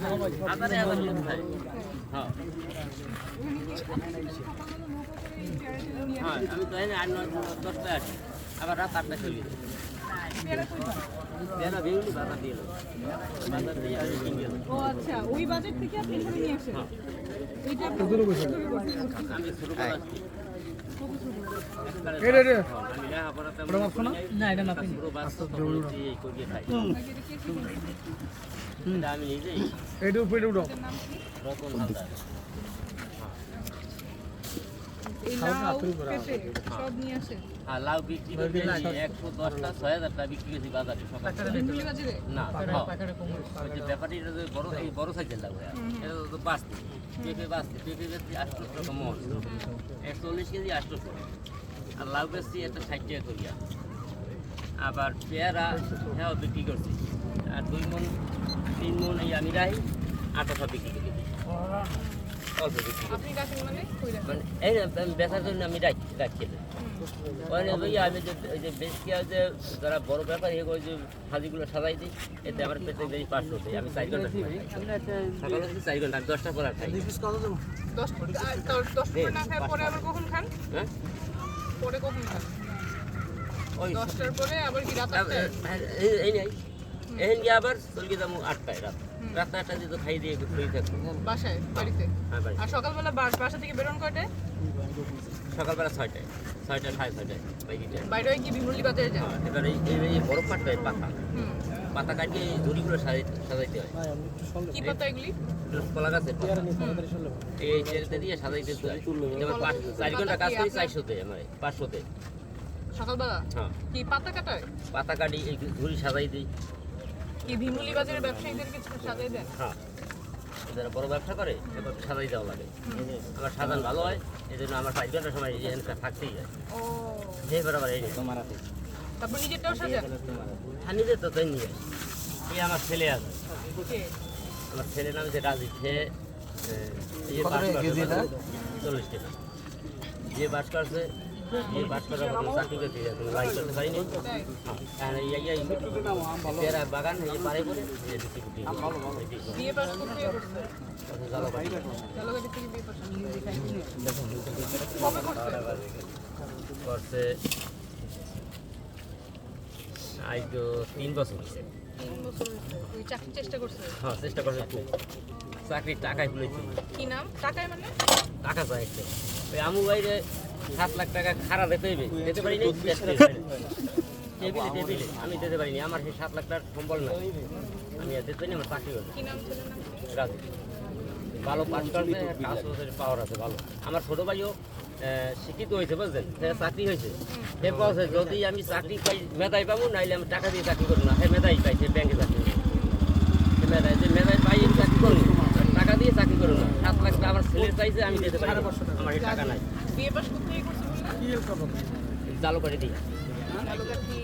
হ্যাঁ হ্যাঁ আমি তো এনে 8-9-10টায় আসি আবার রাত 8টায় চলে যাই পেয়ারা বেগুনি বাজার দিয়ে বাজার দিয়ে আমি কিনে ও আচ্ছা ওই বাজার থেকে আপনি এখানে নিয়ে আসেন এইটা আপনি আমি শুরু করে আসছি না এটা না আপনি আমি নিজেই রতন হালদার এই লাউ পেঁপে সব নিয়ে আসেন আর লাউ বিক্রি করতে 110টা 6000টা বিক্রি করেছি বাজারে সকালে ভিন্ডি বাজারে না ওই যে ব্যাপারীটা যে বড় এই বড় সাইজের লাউ এটা তো বাঁচতে পেঁপে বাঁচতে পেঁপে বেশি 800 টাকা মন 140 কেজি 800 আর লাউ বেশি একটা 60 টাকা করিয়া আবার পেয়ারা হ্যাঁ বিক্রি করছি আর 2 মন 3 মন এই আমি রাই 800 বিক্রি করি অল্প বিক্রি করি। আপনি রাখেন মানে কই রাখেন মানে এই বেচার জন্য আমি রাখছি ওখানে ওই আমি যে ওই যে বেশি যে যারা বড় ব্যাপারী ওই যে হাজিগুলো সাজাই দিই এতে আমার পেটে বেশি 500 দিই আমি 4 ঘন্টা সকালে 4 ঘন্টা 10টা পর আর খাই 10 না খায় পরে আবার কখন খান হ্যাঁ পরে কখন খান ওই 10টার পরে আবার কি রাত 8টায় এই নাই এখন গিয়ে আবার চলকে যাবো 8টায় রাত 8টায় দিয়ে তো খাই দিয়ে ফ্রি থাকবো বাসায় বাড়িতে হ্যাঁ ভাই আর সকালবেলা বাসা থেকে বেরোন কয়টায় সকালবেলা 6টায় 6:30 বাইরে হয়ে কি বিমরুলি বাজারে যান হ্যাঁ এবার এই বড় পাটটায় পাতা হুম পাতা কাটিয়ে এই দড়িগুলো সাজাইতে হয় কি পাতা এগুলি কলা গাছের এই ছেড়ে দিয়ে সাজাইতে হয় এবার 4 ঘন্টা কাজ করি 400 তে আমার 500 তে সকালবেলা হ্যাঁ কি পাতা কাটায় পাতা কাটি এই দড়ি সাজাই দিই কি বিমরুলি বাজারের ব্যবসায়ীদেরকে সাজিয়ে দেন হ্যাঁ যারা বড় ব্যবসা করে এবার সাজাই দেওয়া লাগে আমার সাজান ভালো হয় এই জন্য আমার 5 ঘন্টার সময় এখানে থাকতেই যায় ও এবার আবার এই তোমার হাতে তারপর নিজেরটাও সাজান হানিদের তো তাই নিয়ে এই আমার ছেলে আছে কে আমার ছেলের নাম হচ্ছে রাজি সে এই যে বাস করছে 40 টাকা যে বাস করছে যে বাস করার মতো চাকরি করতে কোনো লাইন করতে পারিনি হ্যাঁ পেয়ারা বাগান এই পারে করে বিয়ে পাস করতে করছে জলবায়ু জলগাড়ি থেকে বিয়ে পাস কবে করছে করছে আজ তো 3 বছর 3 বছর হয়েছে ওই চাকরির চেষ্টা করছে হ্যাঁ চেষ্টা করছে খুব চাকরির টাকায় খুলেছি কি নাম টাকায় মানে টাকা চাই একটা ওই আমু বাইরে 7 লাখ টাকা খারাপ দিতে পারিনি টেবিলে আমি দিতে পারিনি আমার সেই 7 লাখ টাকার সম্বল না আমি আর দিতে পারিনি আমার চাকরি করছে কি নাম ছেলের নাম রাজু ভালো পাস করছে কাজ পাওয়ার আছে ভালো আমার ছোটো ভাইও শিক্ষিত হয়েছে বুঝলেন চাকরি হয়েছে সে বলছে যদি আমি চাকরি পাই মেধাই পাবো নাইলে আমি টাকা দিয়ে চাকরি করবো না সে মেধাই পাই সে ব্যাংকে চাকরি সে মেধাই পাই আমি চাকরি করবো টাকা দিয়ে চাকরি করবো না 7 লাখ টাকা আমার ছেলের চাইছে আমি দিতে পারি আমার এই টাকা নাই বিয়ে পাস করতে করছে বললেন চালু করে দিই জালুগাঠি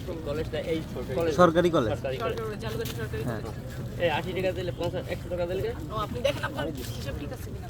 কোন কলেজটা এই সরকারি কলেজ সরকারি কলেজ জালুগাঠি সরকারি হ্যাঁ এই 80 টাকা দিলে 50 100 টাকা দিলে ও আপনি দেখেন আপনার হিসাব ঠিক আছে কিনা